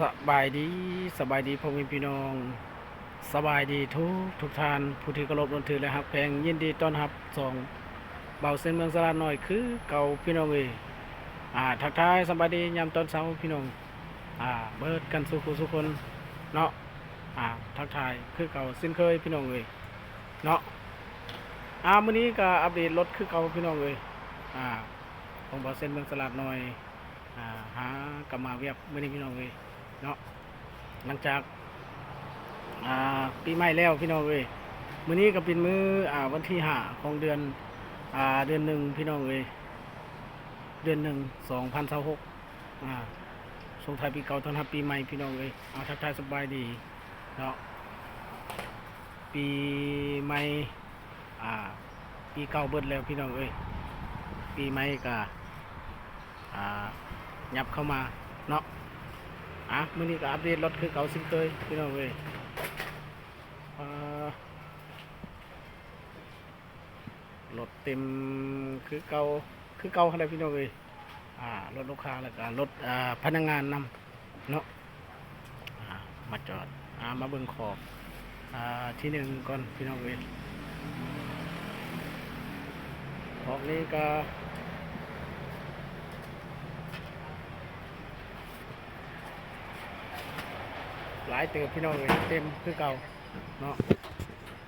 สบายดีพ่อแม่พี่น้องสบายดีทุกท่านผู้ที่เคารพนับถือและฮักแพงยินดีต้อนรับสองเบาเส้นเมืองสลาดน้อยคือเก่าพี่น้องเอ้ยทักทายสบายดียามตอนเช้าพี่น้องเบิดกันสุขคนเนาะทักทายคือเก่าเส้นเคยพี่น้องเอ้ยเนาะมื้อนี้ก็อัปเดตรถคือเก่าพี่น้องเอ้ยของเบาเส้นเมืองสลาดน้อยหากลับมาเวียบมื้อนี้พี่น้องเอ้ยเนาะหลังจากปีใหม่แล้วพี่น้องเอ้ยมื้อนี้ก็เป็นมื้อวันที่5ของเดือนเดือนหนึ่งพี่น้องเอ้ยเดือนหนึ่ง2026ส่งท้ายปีเก่าต้อนรับปีใหม่พี่น้องเอ้ยทักทายสบายดีเนาะปีใหม่ปีเก่าเบิดแล้วพี่น้องเอ้ยปีใหม่ก็ยับเข้ามาเนาะมื้อนี้ก็อัปเดตรถคือเก่าซิ่งเตยพี่น้องเอ้ยรถเต็มคือเก่าอะไรพี่น้องเอ้ยรถลูกค้าแล้วก็รถพนักงานนำเนาะมาจอดมาเบิ่งขอบที่หนึ่งก่อนพี่น้องเอ้ยขอบนี้ก็หลายเติบพี่น้องเอ้ยเต็มคือเก่าเนาะ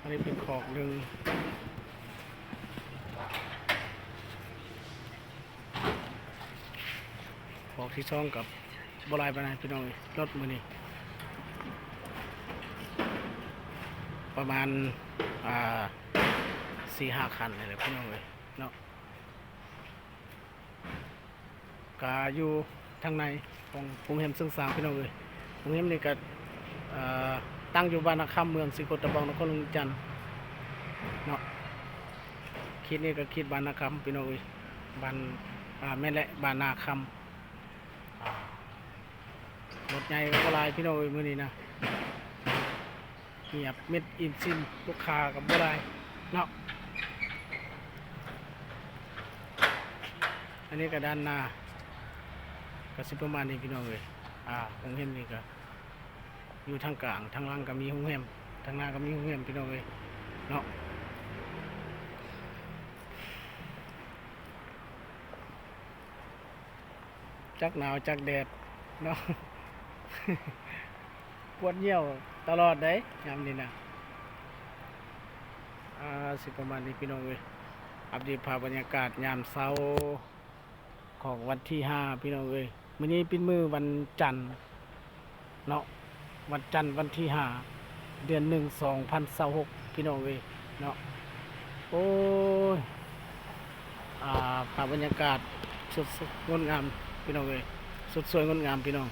อันนี้เป็นขอบหนึ่งขอบที่ช่องกับบลายไปไหนพี่น้องรถมือนี่ประมาณ4-5 คันเลยพี่น้องเลยเนาะกาอยู่ทางในของกรุงเทพซึ่งสามพี่น้องเลยกรุงเทพนี่ก็ตั้งอยู่บ้านนาคำเมืองสิโกตะบองนครหลวงจันทร์เนาะคิดนี่ก็คิดบ้านนาคำพี่น้องเลยบ้านแม่และบ้านนาคำรถใหญ่ก็ลายพี่น้องเอ้ยมื้อนี้นะเงียบเม็ดอินซินลูกค้ากับบ่ได้เนาะอันนี้ก็ด้านหน้าก็สิประมาณนี้พี่น้องเอ้ยโรงแรมนี่ก็อยู่ทางกลางทางล่างก็มีโรงแรมทางหน้าก็มีโรงแรมพี่น้องเอ้ยเนาะจักหนาวจักแดดเนาะ ปวดเยี่ยวตลอดได้ยามนี้นะสิประมาณนี้พี่น้องเอ้ยอัปเดตภาพบรรยากาศยามเช้าของวันที่5พี่น้องเอ้ยมื้อนี้เป็นมื้อวันจันทร์เนาะวันจันทร์วันที่5เดือน1 2026พี่น้องเอ้ยเนาะโอ้ยภาพบรรยากาศสดงดงามพี่น้องเอ้ยสดสวยงดงามพี่น้อง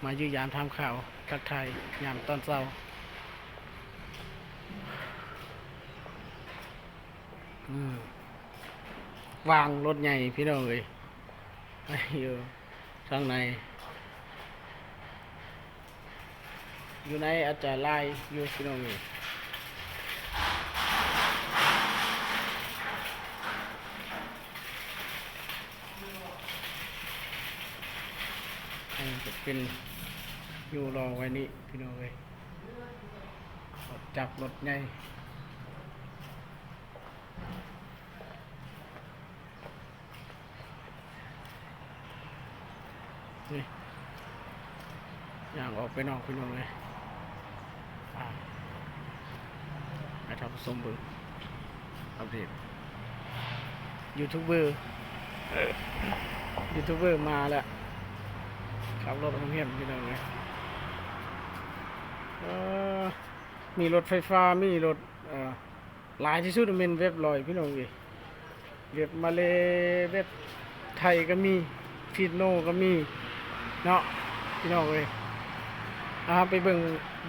มายืนยามทำข่าวทักทายยามตอนเช้าวางรถใหญ่พี่น้องเลยอยู่ข้างในอยู่ในอาจจะไล่อยู่พี่น้องเลยจะเป็นอยู่รอไว้นี่พี่น้องเลยจับรถใหญ่นี่อย่างออกไปนอกพี่น้องเลยไปทำสมบูรณ์อัปเดตยูทูบเบอร์มาแล้วขับรถของเฮียนพี่น้องเลยมีรถไฟฟ้ามีรถหลายที่สุดเป็นเว็บลอยพี่น้องเลยเว็บมาเลเว็บไทยก็มีฟีดโนก็มีเนาะพี่น้องเลยไปเบิ่ง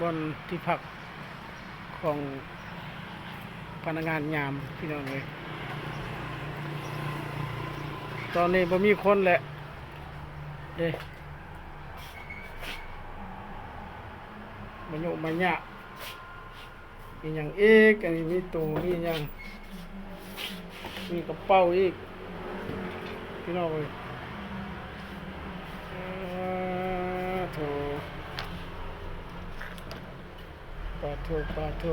บนที่พักของพนักงานยามพี่น้องเลยตอนนี้บ่มีคนแหละมันโยกมันยะมีอย่างเอกอันนี้มีตู้มีอย่างมีกระเป๋าอีกพี่น้องเลย โถปาโถ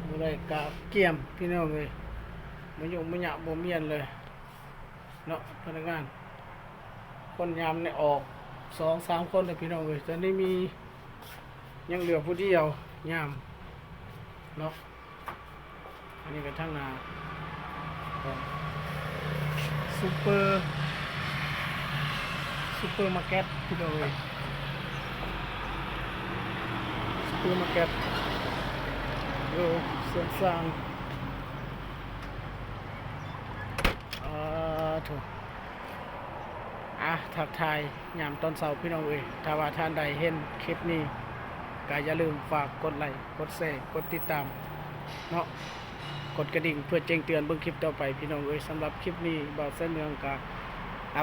บ่ได้กราบเกี่ยมพี่น้องเอ้ยบ่ยุ่งบ่ยากบ่เมียนเลยเนาะพนักงานคนยามเนี่ยออก2-3คนเลยพี่น้องเอ้ยตอนนี้มียังเหลือผู้เดียวยามเนาะอันนี้ก็ทั้งหน้าซูเปอร์มาร์เก็ตพี่น้องเอ้ยซูเปอร์มาร์เก็ตเสริมสร้างถูกทักทายยามตอนเช้าพี่น้องเอ้ยถ้าว่าท่านใดเห็นคลิปนี้ก็อย่าลืมฝากกดไลค์กดแชร์กดติดตามเนาะกดกระดิ่งเพื่อแจ้งเตือนเบิ่งคลิปต่อไปพี่น้องเอ้ยสำหรับคลิปนี้บ่าวเส้นเมืองกะ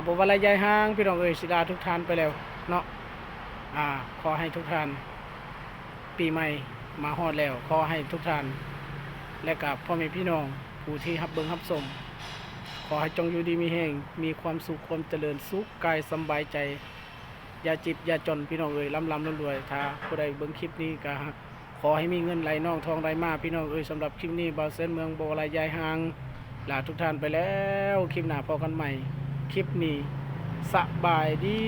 บ่ว่าระยะห่างพี่น้องเอ้ยสิลาทุกท่านไปแล้วเนาะขอให้ทุกท่านปีใหม่มาฮอดแล้วขอให้ทุกท่านและกับพ่อแม่พี่น้องผู้ที่รับเบิ่งรับชมขอให้จงอยู่ดีมีแห่งมีความสุขความเจริญสุขกายสำบายใจอย่าจิตอย่าจนพี่น้องเอ้ยร่ำรวยถ้าผู้ใดเบิ่งคลิปนี้ก็ขอให้มีเงินไหลน่องทองไหลมาพี่น้องเอ้ยสำหรับคลิปนี้บ่าวเส้นเมืองบ่ลายยายห่างลาทุกท่านไปแล้วคลิปหน้าพบกันใหม่คลิปนี้สบายดี